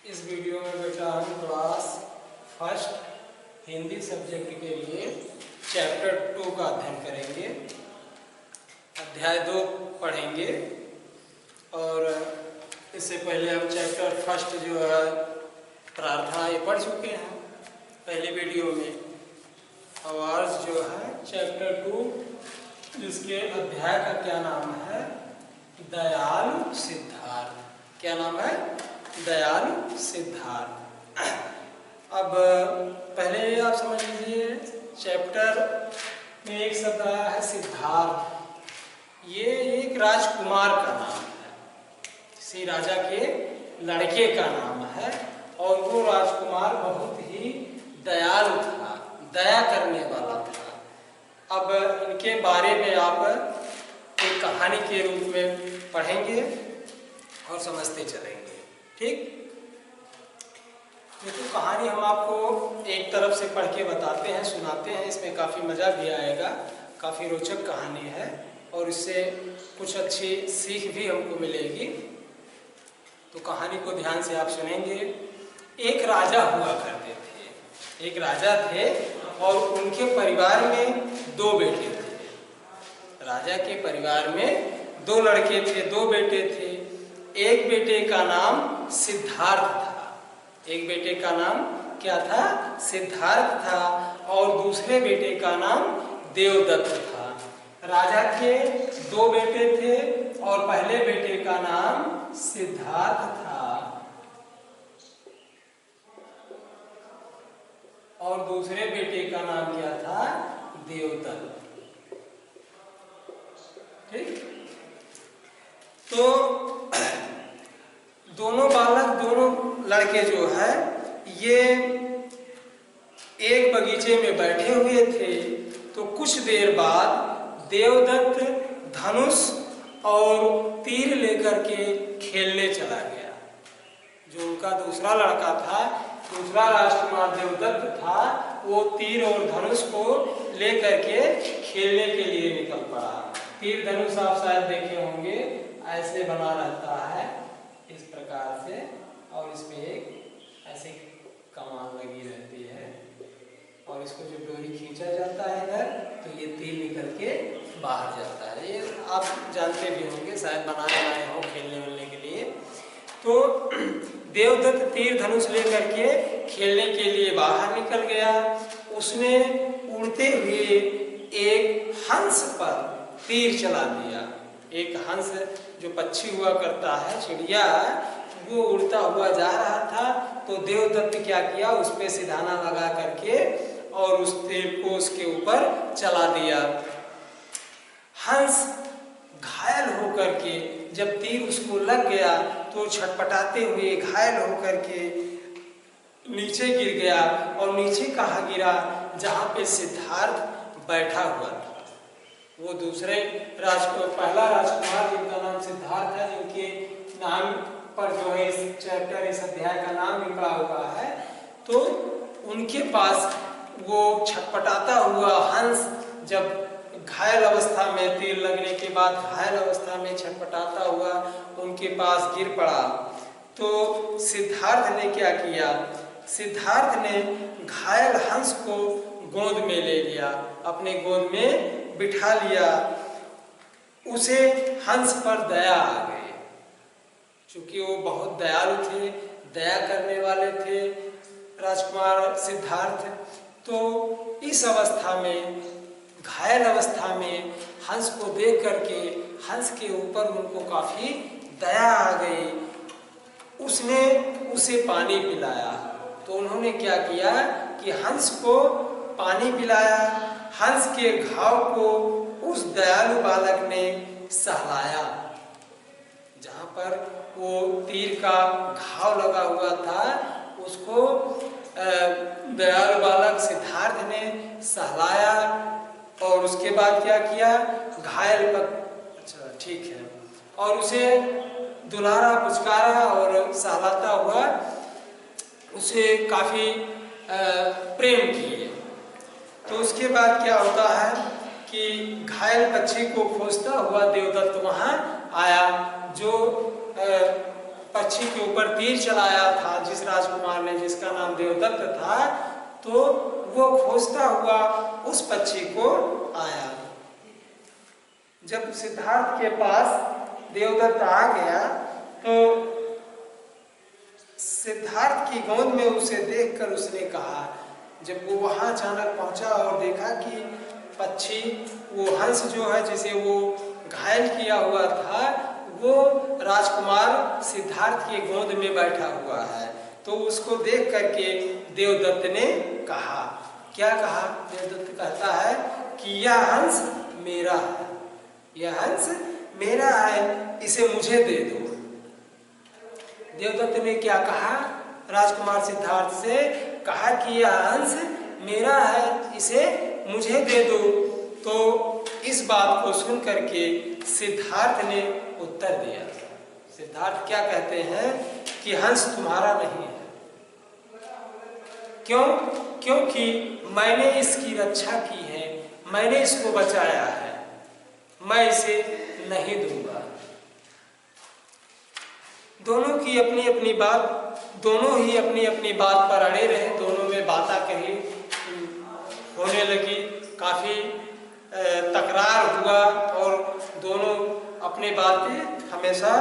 इस वीडियो में बेटा हम क्लास फर्स्ट हिंदी सब्जेक्ट के लिए चैप्टर 2 का अध्ययन करेंगे। अध्याय 2 पढ़ेंगे और इससे पहले हम चैप्टर फर्स्ट जो है प्रार्थना ये पढ़ चुके हैं पहले वीडियो में। और आज जो है चैप्टर 2 जिसके अध्याय का क्या नाम है, दयालु सिद्धार्थ। क्या नाम है? दयालु सिद्धार्थ। अब पहले आप समझ लीजिए, चैप्टर में एक शब्द आया है सिद्धार्थ। ये एक राजकुमार का नाम है, किसी राजा के लड़के का नाम है और वो राजकुमार बहुत ही दयालु था, दया करने वाला था। अब इनके बारे में आप एक कहानी के रूप में पढ़ेंगे और समझते चलेंगे। ठीक, ये तो कहानी हम आपको एक तरफ से पढ़ के बताते हैं, सुनाते हैं, इसमें काफ़ी मज़ा भी आएगा। काफ़ी रोचक कहानी है और इससे कुछ अच्छी सीख भी हमको मिलेगी। तो कहानी को ध्यान से आप सुनेंगे। एक राजा हुआ करते थे, एक राजा थे और उनके परिवार में 2 बेटे थे। राजा के परिवार में 2 लड़के थे, 2 बेटे थे। एक बेटे का नाम सिद्धार्थ था, एक बेटे का नाम क्या था? सिद्धार्थ था। और दूसरे बेटे का नाम देवदत्त था। राजा के 2 बेटे थे और पहले बेटे का नाम सिद्धार्थ था और दूसरे बेटे का नाम क्या था? देवदत्त। ठीक, तो दोनों बालक, दोनों लड़के जो है ये एक बगीचे में बैठे हुए थे। तो कुछ देर बाद देवदत्त धनुष और तीर लेकर के खेलने चला गया। जो उनका दूसरा लड़का था, दूसरा राजकुमार देवदत्त था, वो तीर और धनुष को लेकर के खेलने के लिए निकल पड़ा। तीर धनुष आप शायद देखे होंगे, ऐसे बना रहता है इस प्रकार से और इसमें एक ऐसे कमान लगी रहती है और इसको जो डोरी खींचा जाता है इधर, तो ये तीर निकल के बाहर जाता है। ये आप जानते भी होंगे, शायद बनाए आए हो खेलने मिलने के लिए। तो देवदत्त तीर धनुष लेकर के खेलने के लिए बाहर निकल गया। उसने उड़ते हुए एक हंस पर तीर चला दिया। एक हंस जो पक्षी हुआ करता है, चिड़िया, वो उड़ता हुआ जा रहा था। तो देवदत्त क्या किया, उस पे सिधाना लगा करके और उस तीर को उसके ऊपर चला दिया। हंस घायल होकर के जब तीर उसको लग गया तो छटपटाते हुए घायल होकर के नीचे गिर गया। और नीचे कहाँ गिरा? जहाँ पे सिद्धार्थ बैठा हुआ था। वो दूसरे पहला राजकुमार जिनका नाम सिद्धार्थ है, जिनके नाम पर जो है इस चैप्टर, इस अध्याय का नाम निकला हुआ है, तो उनके पास वो छटपटाता हुआ हंस जब घायल अवस्था में, तीर लगने के बाद घायल अवस्था में छटपटाता हुआ उनके पास गिर पड़ा। तो सिद्धार्थ ने क्या किया? सिद्धार्थ ने घायल हंस को गोद में ले लिया, अपने गोद में बिठा लिया। उसे हंस पर दया आ गई, क्योंकि वो बहुत दयालु थे, दया करने वाले थे राजकुमार सिद्धार्थ। तो इस अवस्था में, घायल अवस्था में हंस को देख करके हंस के ऊपर उनको काफी दया आ गई। उसने उसे पानी पिलाया। तो उन्होंने क्या किया कि हंस को पानी पिलाया। हंस के घाव को उस दयालु बालक ने सहलाया। जहाँ पर वो तीर का घाव लगा हुआ था, उसको दयालु बालक सिद्धार्थ ने सहलाया। और उसके बाद क्या किया? घायल पर, अच्छा ठीक है, और उसे दुलारा, पुचकारा और सहलाता हुआ उसे काफी प्रेम किए। तो उसके बाद क्या होता है कि घायल पक्षी को खोजता हुआ देवदत्त वहां आया। जो पक्षी के ऊपर तीर चलाया था जिस राजकुमार ने, जिसका नाम देवदत्त था, तो वो खोजता हुआ उस पक्षी को आया। जब सिद्धार्थ के पास देवदत्त आ गया तो सिद्धार्थ की गोद में उसे देखकर उसने कहा, जब वो वहां अचानक पहुंचा और देखा कि पक्षी, वो हंस जो है जिसे वो घायल किया हुआ था, वो राजकुमार सिद्धार्थ के गोद में बैठा हुआ है, तो उसको देख करके देवदत्त ने कहा, क्या कहा? देवदत्त कहता है कि यह हंस मेरा है, यह हंस मेरा है, इसे मुझे दे दो। देवदत्त ने क्या कहा? राजकुमार सिद्धार्थ से कहा कि यह हंस मेरा है, इसे मुझे दे दो। तो इस बात को सुन करके सिद्धार्थ ने उत्तर दिया। सिद्धार्थ क्या कहते हैं कि हंस तुम्हारा नहीं है। क्यों? क्योंकि मैंने इसकी रक्षा की है, मैंने इसको बचाया है, मैं इसे नहीं दूंगा। दोनों की अपनी अपनी बात, दोनों ही अपनी अपनी बात पर अड़े रहे। दोनों में बाता कही होने लगी, काफी तकरार हुआ और दोनों अपनी बातें हमेशा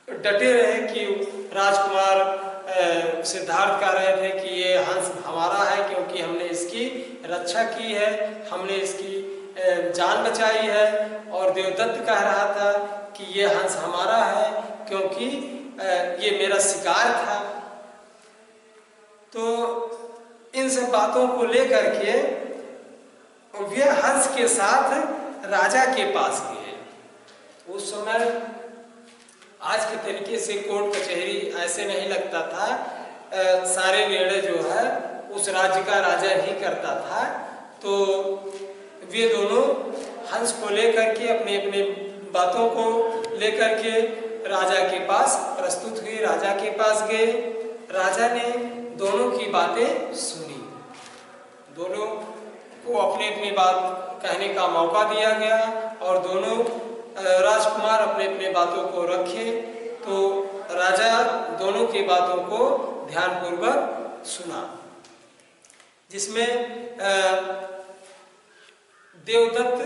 डटे रहे कि राजकुमार सिद्धार्थ कह रहे थे कि ये हंस हमारा है क्योंकि हमने इसकी रक्षा की है, हमने इसकी जान बचाई है, और देवदत्त कह रहा था कि ये हंस हमारा है क्योंकि ये मेरा शिकार था। तो इन सब बातों को लेकर के वे हंस के साथ राजा के पास गए। उस समय आज के तरीके से कोर्ट कचहरी ऐसे नहीं लगता था, सारे निर्णय जो है उस राज्य का राजा ही करता था। तो वे दोनों हंस को लेकर के अपने अपने बातों को लेकर के राजा के पास प्रस्तुत हुए, राजा के पास गए। राजा ने दोनों की बातें सुनी, दोनों को अपनी अपनी बात कहने का मौका दिया गया और दोनों राजकुमार अपने अपने बातों को रखे। तो राजा दोनों की बातों को ध्यानपूर्वक सुना, जिसमें देवदत्त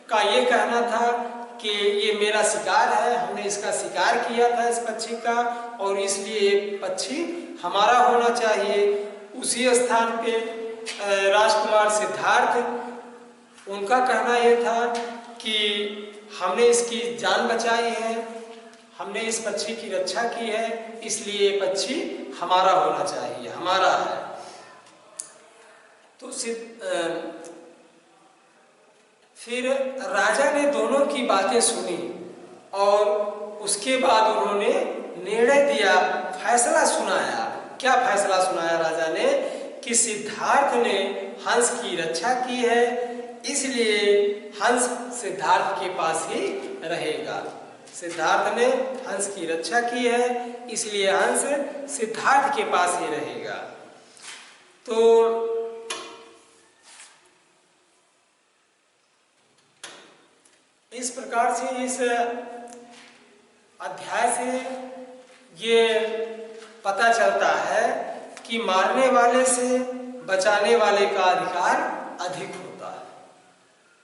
का ये कहना था कि ये मेरा शिकार है, हमने इसका शिकार किया था इस पक्षी का, और इसलिए ये पक्षी हमारा होना चाहिए। उसी स्थान पे राजकुमार सिद्धार्थ, उनका कहना यह था कि हमने इसकी जान बचाई है, हमने इस पक्षी की रक्षा की है, इसलिए ये पक्षी हमारा होना चाहिए, हमारा है। तो फिर राजा ने दोनों की बातें सुनी और उसके बाद उन्होंने निर्णय दिया, फैसला सुनाया। क्या फैसला सुनाया राजा ने? कि सिद्धार्थ ने हंस की रक्षा की है, इसलिए हंस सिद्धार्थ के पास ही रहेगा। सिद्धार्थ ने हंस की रक्षा की है, इसलिए हंस सिद्धार्थ के पास ही रहेगा। तो इस प्रकार से इस अध्याय से ये पता चलता है कि मारने वाले से बचाने वाले का अधिकार अधिक होता है।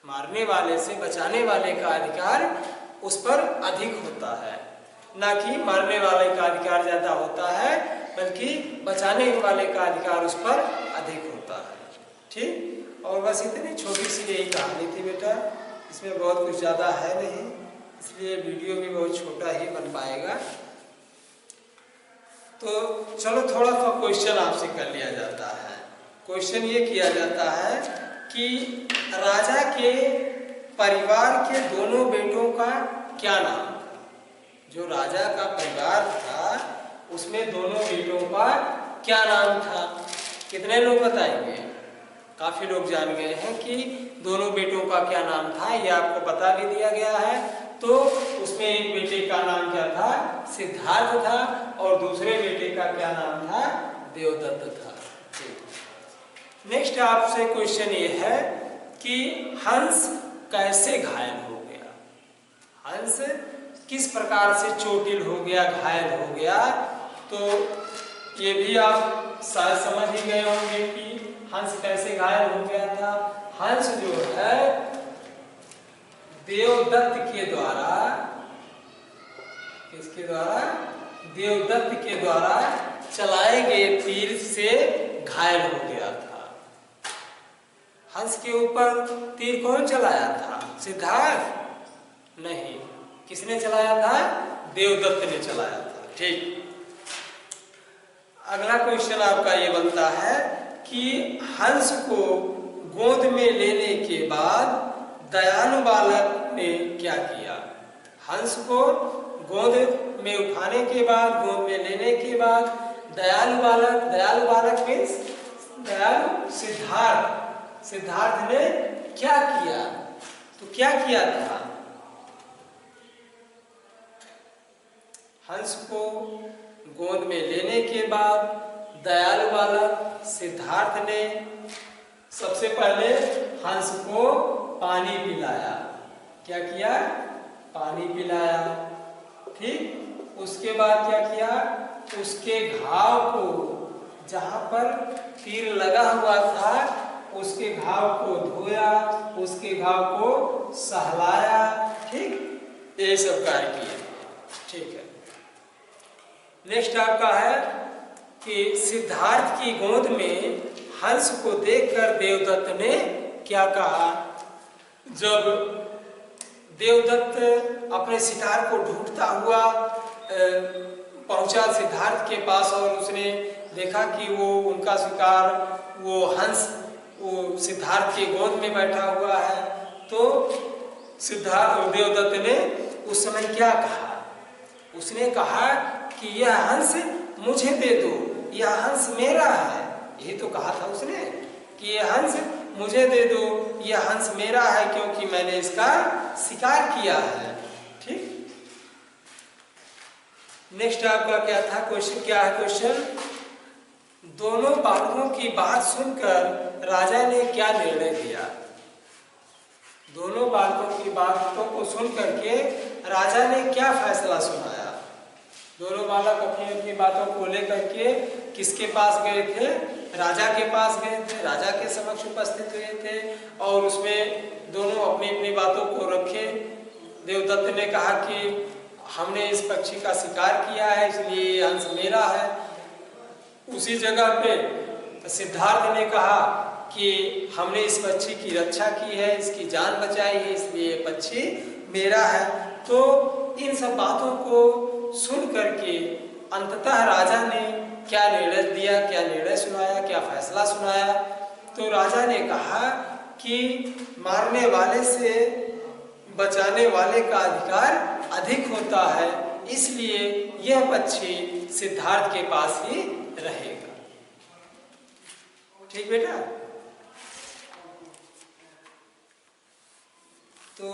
मारने वाले से बचाने वाले का अधिकार उस पर अधिक होता है, ना कि मारने वाले का अधिकार ज्यादा होता है, बल्कि बचाने वाले का अधिकार उस पर अधिक होता है। ठीक, और बस इतनी छोटी सी यही कहानी थी बेटा, इसमें बहुत कुछ ज़्यादा है नहीं, इसलिए वीडियो भी बहुत छोटा ही बन पाएगा। तो चलो थोड़ा सा क्वेश्चन आपसे कर लिया जाता है। क्वेश्चन ये किया जाता है कि राजा के परिवार के दोनों बेटों का क्या नाम था? जो राजा का परिवार था उसमें दोनों बेटों का क्या नाम था? कितने लोग बताएंगे? काफी लोग जान गए हैं कि दोनों बेटों का क्या नाम था, ये आपको बता भी दिया गया है। तो उसमें एक बेटे का नाम क्या था? सिद्धार्थ था, और दूसरे बेटे का क्या नाम था? देवदत्त था। नेक्स्ट आपसे क्वेश्चन ये है कि हंस कैसे घायल हो गया? हंस किस प्रकार से चोटिल हो गया, घायल हो गया। तो ये भी आप शायद समझ ही गए होंगे कि हंस कैसे घायल हो गया था। हंस जो है देवदत्त के द्वारा, किसके द्वारा, देवदत्त के द्वारा चलाए गए तीर से घायल हो गया था। हंस के ऊपर तीर कौन चलाया था? सिद्धार्थ? नहीं, किसने चलाया था? देवदत्त ने चलाया था। ठीक, अगला क्वेश्चन आपका ये बनता है कि हंस को गोद में लेने के बाद दयालु बालक ने क्या किया? हंस को गोद में उठाने के बाद, गोद में लेने के बाद दयालु बालक मीन्स दयालु सिद्धार्थ ने क्या किया? तो क्या किया था? हंस को गोद में लेने के बाद दयालु बालक सिद्धार्थ ने सबसे पहले हंस को पानी पिलाया। क्या किया? पानी पिलाया। ठीक, उसके बाद क्या किया? उसके घाव को, जहां पर तीर लगा हुआ था, उसके घाव को धोया, उसके घाव को सहलाया। ठीक, ये सब कार्य किए। ठीक है, नेक्स्ट आपका है कि सिद्धार्थ की गोद में हंस को देखकर देवदत्त ने क्या कहा? जब देवदत्त अपने शिकार को ढूंढता हुआ पहुंचा सिद्धार्थ के पास और उसने देखा कि वो उनका शिकार, वो हंस, वो सिद्धार्थ के गोद में बैठा हुआ है, तो देवदत्त ने उस समय क्या कहा? उसने कहा कि यह हंस मुझे दे दो, यह हंस मेरा है। यही तो कहा था उसने कि यह हंस मुझे दे दो, यह हंस मेरा है, क्योंकि मैंने इसका शिकार किया है। ठीक, नेक्स्ट आपका क्या था क्वेश्चन? क्या है क्वेश्चन? दोनों बालकों की बात सुनकर राजा ने क्या निर्णय दिया? दोनों बालकों की बातों को सुन करके राजा ने क्या फैसला सुनाया? दोनों बालक अपनी अपनी बातों को लेकर के किसके पास गए थे? राजा के पास गए थे, राजा के समक्ष उपस्थित हुए थे और उसमें दोनों अपनी अपनी बातों को रखे। देवदत्त ने कहा कि हमने इस पक्षी का शिकार किया है, इसलिए ये हंस मेरा है। उसी जगह पे सिद्धार्थ ने कहा कि हमने इस पक्षी की रक्षा की है, इसकी जान बचाई है, इसलिए ये पक्षी मेरा है। तो इन सब बातों को सुन करके अंततः राजा ने क्या निर्णय दिया, क्या निर्णय सुनाया, क्या फैसला सुनाया? तो राजा ने कहा कि मारने वाले से बचाने वाले का अधिकार अधिक होता है, इसलिए यह पक्षी सिद्धार्थ के पास ही रहेगा। ठीक बेटा? तो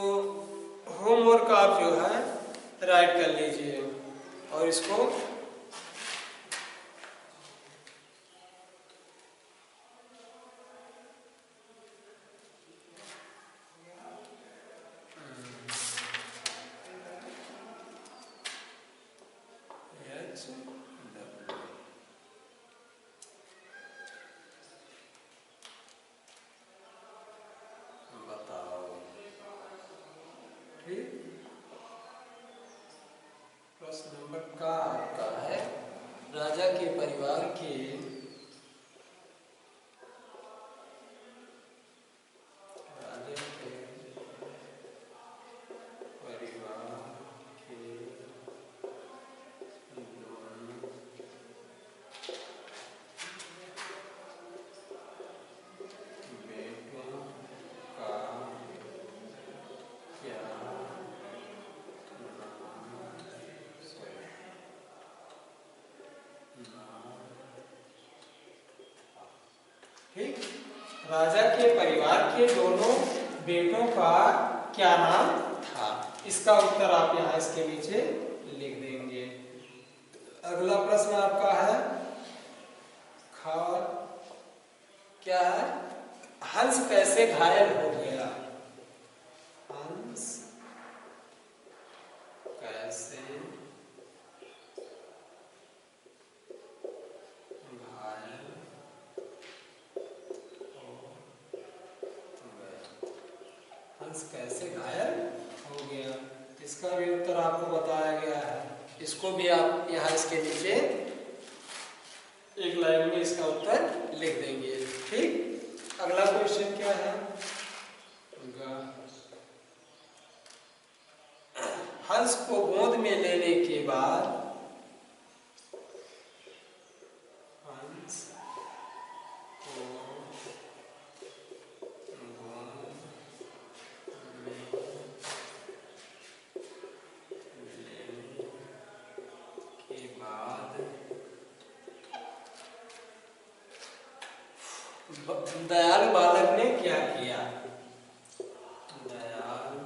होमवर्क आप जो है राइट कर लीजिए और इसको बताओ। ठीक, प्रश्न नंबर का आपका है राजा के परिवार के ठीक, राजा के परिवार के दोनों बेटों का क्या नाम था? इसका उत्तर आप यहाँ इसके नीचे लिख देंगे। अगला प्रश्न आपका है क्या है? हंस कैसे घायल हो गया? हंस कैसे हंस कैसे घायल हो गया। इसका भी उत्तर आपको बताया गया है। इसको भी आप यहाँ इसके नीचे एक लाइन में इसका उत्तर लिख देंगे। ठीक, अगला क्वेश्चन क्या है? हंस को गोद में लेने के बाद हंस को गोद में लेने के बाद दयालु बालक ने क्या किया? दयालु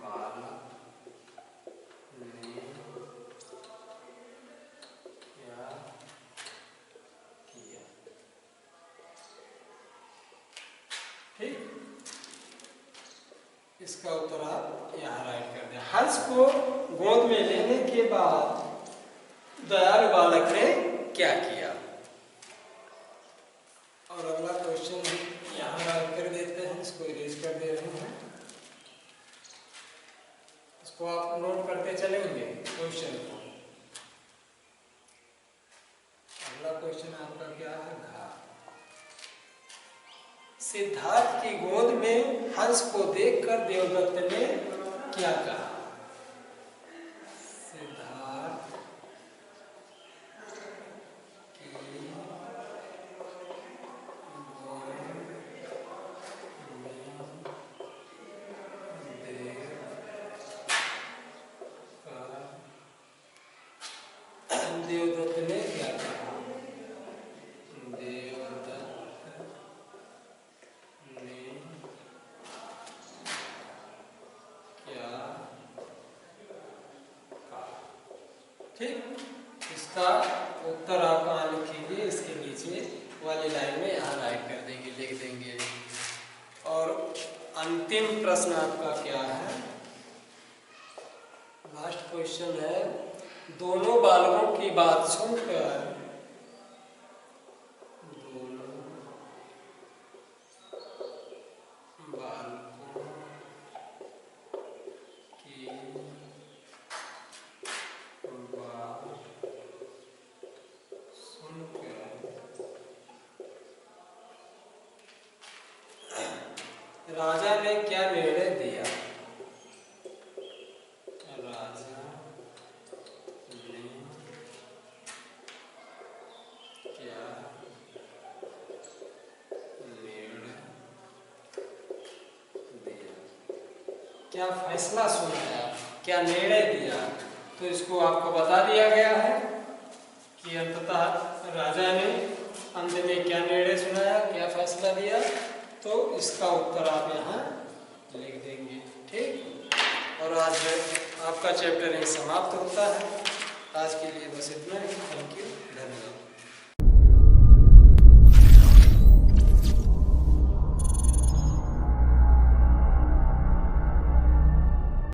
बालक ने क्या किया? ठीक, इसका उत्तर आप यहाँ राइट कर दें। हंस को गोद में लेने के बाद दयालु बालक ने क्या किया? और अगला क्वेश्चन यहाँ राइट कर देते हैं, इसको इरेज कर दे रहे हैं। इसको आप नोट करते चलेंगे क्वेश्चन को। अगला क्वेश्चन आपका क्या है? घा। सिद्धार्थ की गोद में हंस को देखकर देवदत्त ने क्या कहा? सिद्धार्थ की देवदत्त ने क्या कहा? देवदत्त ने क्या कहा? ठीक, इसका उत्तर आप कहाँ लिखेंगे? इसके नीचे वाली लाइन में यहाँ राइट कर देंगे, लिख देंगे। और अंतिम प्रश्न आपका क्या है? लास्ट क्वेश्चन है, दोनों बालकों की बात सुनकर दोनों बालकों की बात सुनकर राजा ने क्या निर्णय दिया? राजा ने क्या निर्णय दिया? क्या फैसला सुनाया, क्या निर्णय दिया? तो इसको आपको बता दिया गया है कि अंततः राजा ने अंत में क्या निर्णय सुनाया, क्या फैसला दिया। तो इसका उत्तर आप यहाँ लिख देंगे। ठीक, और आज आपका चैप्टर यही समाप्त होता है। आज के लिए बस इतना ही। थैंक यू, धन्यवाद।